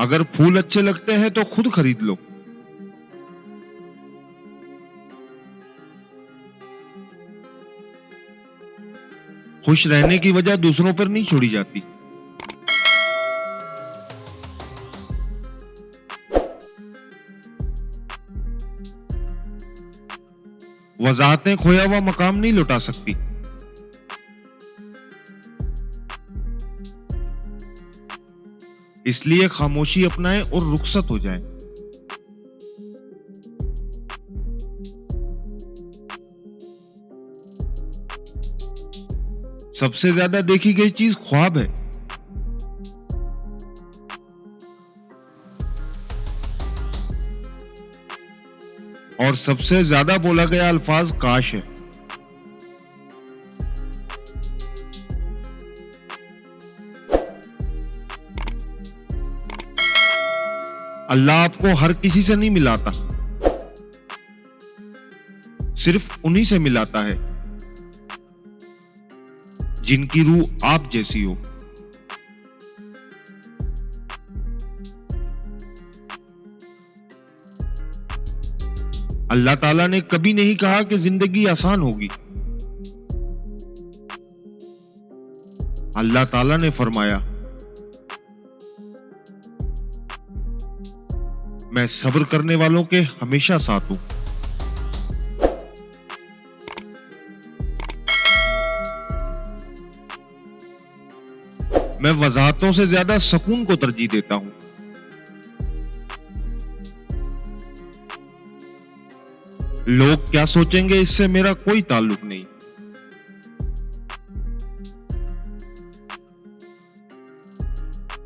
अगर फूल अच्छे लगते हैं तो खुद खरीद लो। खुश रहने की वजह दूसरों पर नहीं छोड़ी जाती। वजाहतें खोया हुआ मकाम नहीं लौटा सकती। इसलिए खामोशी अपनाएं और रुखसत हो जाएं। सबसे ज्यादा देखी गई चीज ख्वाब है। और सबसे ज्यादा बोला गया अल्फाज काश है। अल्लाह आपको हर किसी से नहीं मिलाता, सिर्फ उन्हीं से मिलाता है जिनकी रूह आप जैसी हो। अल्लाह ताला ने कभी नहीं कहा कि जिंदगी आसान होगी। अल्लाह ताला ने फरमाया, मैं सब्र करने वालों के हमेशा साथ हूं। मैं वजाहतों से ज्यादा सुकून को तरजीह देता हूं। लोग क्या सोचेंगे इससे मेरा कोई ताल्लुक नहीं।